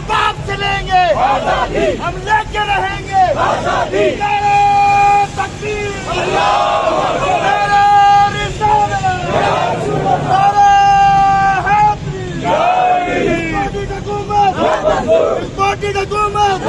बाप से लेंगे, हम लेके रहेंगे। नारे तकबीर, नारे रिसालत, नारे हैदरी, हुकूमत।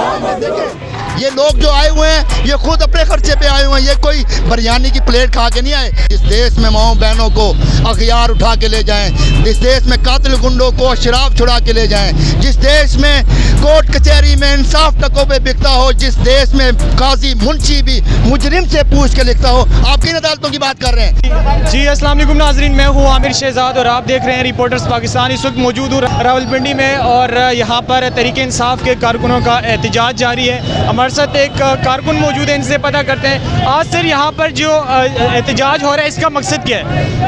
ये लोग जो आए हुए हैं ये खुद अपने खर्चे पे आए हुए हैं, ये कोई बिरयानी की प्लेट खा के नहीं आए। इस देश में माओ बहनों को अखियार उठा के ले जाएं, जिस देश में कातिल गुंडों को शराब छुड़ा के ले जाएं, जिस देश में कोर्ट कचहरी में इंसाफ टकों पे बिकता हो, जिस देश में काजी मुंशी भी मुजरिम से पूछ के लिखता हो। आप किन अदालतों की बात कर रहे हैं? जी अस्सलाम वालेकुम नाजरीन, मैं हूँ आमिर शहजाद और आप देख रहे हैं रिपोर्टर्स पाकिस्तान। इस वक्त मौजूद हूँ रावलपिंडी में और यहाँ पर तहरीक इंसाफ के कारकुनों का एहतजाज जारी है। हमारे साथ एक कारकुन मौजूद है, इनसे पता करते हैं आज सर यहाँ पर जो एहतजाज हो रहा है इसका मकसद क्या है?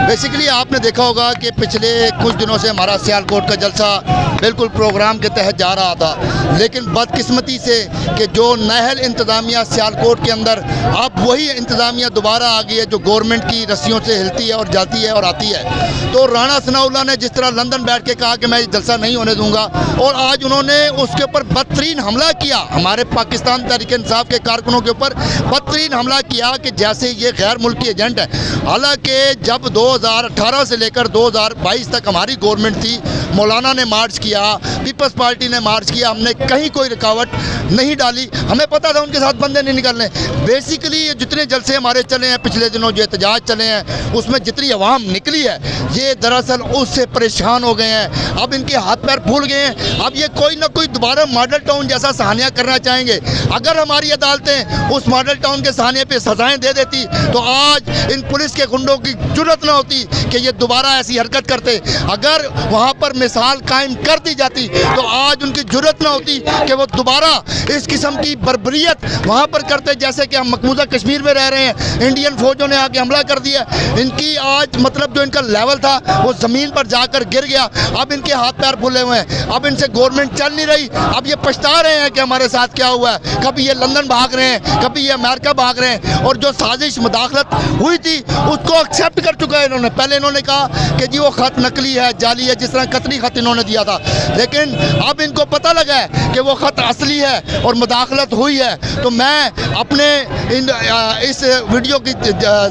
बेसिकली आपने देखा होगा कि पिछले कुछ दिनों से हमारा सियालकोट का जलसा बिल्कुल प्रोग्राम के तहत जा रहा था, लेकिन बदकिस्मती से कि जो नहल इंतज़ामिया सियालकोट के अंदर अब वही इंतज़ामिया दोबारा आ गई है जो गवर्नमेंट की रस्सियों से हिलती है और जाती है और आती है। तो राणा सनाउल्लाह ने जिस तरह लंदन बैठ के कहा कि मैं जलसा नहीं होने दूंगा, और आज उन्होंने उसके ऊपर बदतरीन हमला किया, हमारे पाकिस्तान तहरीक इंसाफ के कारकुनों के ऊपर बदतरीन हमला किया कि जैसे ये गैर मुल्की एजेंट है। हालांकि जब 2018 से लेकर 2022 तक हमारी गवर्नमेंट थी, मौलाना ने मार्च किया, पीपल्स पार्टी ने मार्च किया, हमने कहीं कोई रुकावट नहीं डाली। हमें पता था उनके साथ बंदे नहीं निकलने। बेसिकली ये जितने जलसे हमारे चले हैं पिछले दिनों, जो एहतजाज चले हैं, उसमें जितनी अवाम निकली है ये दरअसल उससे परेशान हो गए हैं। अब इनके हाथ पैर फूल गए हैं। अब ये कोई ना कोई दोबारा मॉडल टाउन जैसा सहानिया करना चाहेंगे। अगर हमारी अदालतें उस मॉडल टाउन के सहानिया पे सजाएं दे देती तो आज इन पुलिस के गुंडों की जुर्रत ना होती कि ये दोबारा ऐसी हरकत करते। अगर वहाँ पर मिसाल कायम कर दी जाती तो आज उनकी जुर्रत ना होती कि वो दोबारा इस किस्म की बर्बरियत वहाँ पर करते, जैसे कि हम मकबूजा कश्मीर में रह रहे हैं, इंडियन फौजों ने आके हमला कर दिया। इनकी आज मतलब जो इनका लेवल था वो ज़मीन पर जाकर गिर गया। अब इनके हाथ पैर फूले हुए हैं, अब इनसे गवर्नमेंट चल नहीं रही। अब ये पछता रहे हैं कि हमारे साथ क्या हुआ है। कभी ये लंदन भाग रहे हैं, कभी ये अमेरिका भाग रहे हैं, और जो साजिश मुदाखलत हुई थी उसको एक्सेप्ट कर चुका है इन्होंने। पहले इन्होंने कहा कि जी वो ख़त नकली है, जाली है, जिस तरह कतरी ख़त इन्होंने दिया था, लेकिन अब इनको पता लगा है कि वो ख़त असली है और मुदाखलत हुई है। तो मैं अपने इस वीडियो के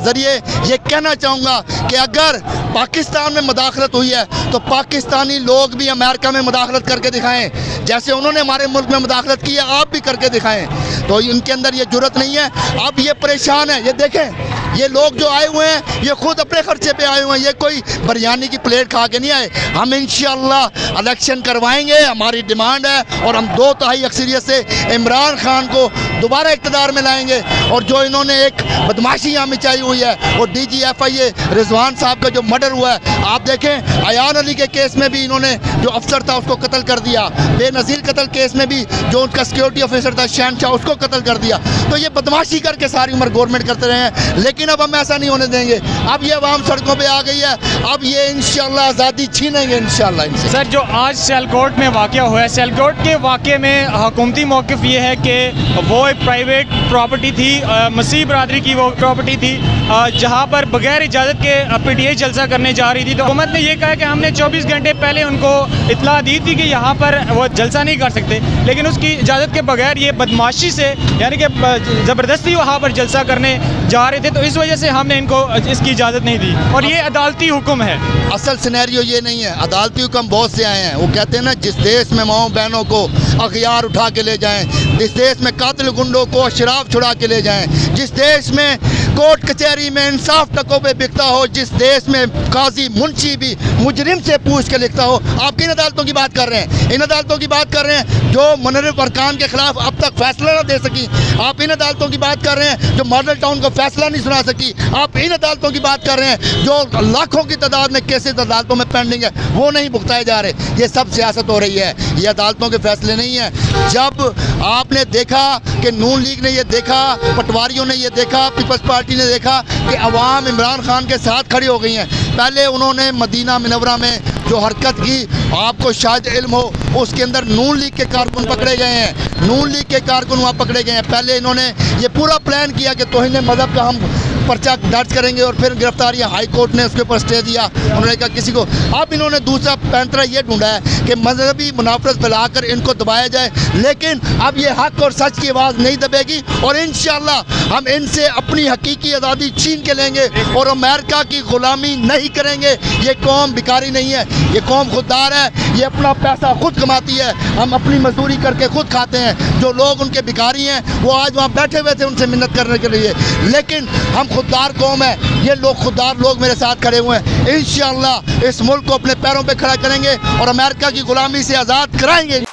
ज़रिए ये कहना चाहूँगा कि अगर पाकिस्तान में मुदाखलत हुई है तो पाकिस्तानी लोग भी अमेरिका में मुदाखलत करके दिखाएं, जैसे उन्होंने हमारे मुल्क में मुदाखलत की है आप भी करके दिखाएं। तो इनके अंदर ये जुर्रत नहीं है। अब ये परेशान है। ये देखें, ये लोग जो आए हुए हैं ये खुद अपने खर्चे पे आए हुए हैं, ये कोई बिरयानी की प्लेट खा के नहीं आए। हम इंशाअल्लाह इलेक्शन करवाएंगे, हमारी डिमांड है, और हम 2/3 अक्सरियत से इमरान खान को दोबारा इक़्तिदार में लाएंगे। और जो इन्होंने एक बदमाशी यहाँ मचाई हुई है वो DGFIA रिजवान साहब का जो मर्डर हुआ है, आप देखें अयान अली के केस में भी इन्होंने जो अफसर था उसको कत्ल कर दिया, बेनज़ीर कत्ल केस में भी जो उनका सिक्योरिटी ऑफिसर था शहनशाह उसको कत्ल कर दिया। तो ये बदमाशी करके सारी उम्र गवर्नमेंट करते रहे हैं, लेकिन अब हम ऐसा नहीं होने देंगे। अब ये अवाम सड़कों पे आ गई है, अब ये इंशाअल्लाह आज़ादी छीनेंगे इंशाअल्लाह इनसे। सर जो आज सियालकोट में वाक़या हुआ है, सियालकोट के वाक़े में हुकूमती मौक़िफ़ ये है कि वो एक प्राइवेट प्रॉपर्टी थी, मसीह बरादरी की वो प्रॉपर्टी थी, जहाँ पर बगैर इजाज़त के PTI जलसा करने जा रही थी। तो हुकूमत ने ये कहा कि हमने 24 घंटे पहले उनको इत्तला दी थी कि यहाँ पर वो जलसा नहीं कर सकते, लेकिन उसकी इजाज़त के बगैर ये बदमाशी से यानी कि ज़बरदस्ती वहाँ पर जलसा करने जा रहे थे, तो इस वजह से हमने इनको इसकी इजाज़त नहीं दी, और ये अदालती हुक्म है। असल सिनेरियो ये नहीं है, अदालती हुक्म बहुत से आए हैं। वो कहते हैं ना, जिस देश में माओ बहनों को अखियार उठा के ले जाएं, जिस देश में कातिल गुंडों को शराब छुड़ा के ले जाएं, जिस देश में कोर्ट कचहरी में इंसाफ टकों पे बिकता हो, जिस देश में काजी मुंशी भी मुजरिम से पूछ के लिखता हो। आप किन अदालतों की बात कर रहे हैं? इन अदालतों की बात कर रहे हैं जो मुनर्रिफ अरकान के खिलाफ अब तक फैसला ना दे सकी। आप इन अदालतों की बात कर रहे हैं जो मॉडल टाउन को फैसला नहीं सुना सकी। आप इन अदालतों की बात कर रहे हैं जो लाखों की तादाद में केसेस अदालतों में पेंडिंग है, वो नहीं भुगताए जा रहे। ये सब सियासत हो रही है, ये अदालतों के फैसले नहीं है। जब आपने देखा कि नून लीग ने ये देखा, पटवारियों ने ये देखा, पीपल्स पार्टी ने देखा कि अवाम इमरान खान के साथ खड़ी हो गई हैं। पहले उन्होंने मदीना मुनव्वरा में जो हरकत की, आपको शायद इल्म हो, उसके अंदर नून लीग के कारकुन पकड़े गए हैं, नून लीग के कारकुन वहाँ पकड़े गए हैं। पहले इन्होंने ये पूरा प्लान किया कि तौहीन मज़हब का हम पर्चा दर्ज करेंगे और फिर गिरफ्तारियाँ हाई कोर्ट ने उसके ऊपर स्टे दिया। उन्होंने कहा किसी को, अब इन्होंने दूसरा पैंतरा ये ढूंढा है कि मजहबी मुनाफरत फैलाकर इनको दबाया जाए, लेकिन अब ये हक और सच की आवाज़ नहीं दबेगी और इंशाअल्लाह हम इनसे अपनी हकीकी आज़ादी छीन के लेंगे और अमेरिका की ग़ुलामी नहीं करेंगे। ये कौम भिखारी नहीं है, ये कौम खुददार है, ये अपना पैसा खुद कमाती है, हम अपनी मजदूरी करके खुद खाते हैं। जो लोग उनके भिखारी हैं वो आज वहाँ बैठे हुए थे उनसे मिन्नत करने के लिए, लेकिन हम खुददार कौम है। ये लोग खुददार लोग मेरे साथ खड़े हुए हैं। इंशाअल्लाह इस मुल्क को अपने पैरों पे खड़ा करेंगे और अमेरिका की गुलामी से आज़ाद कराएंगे।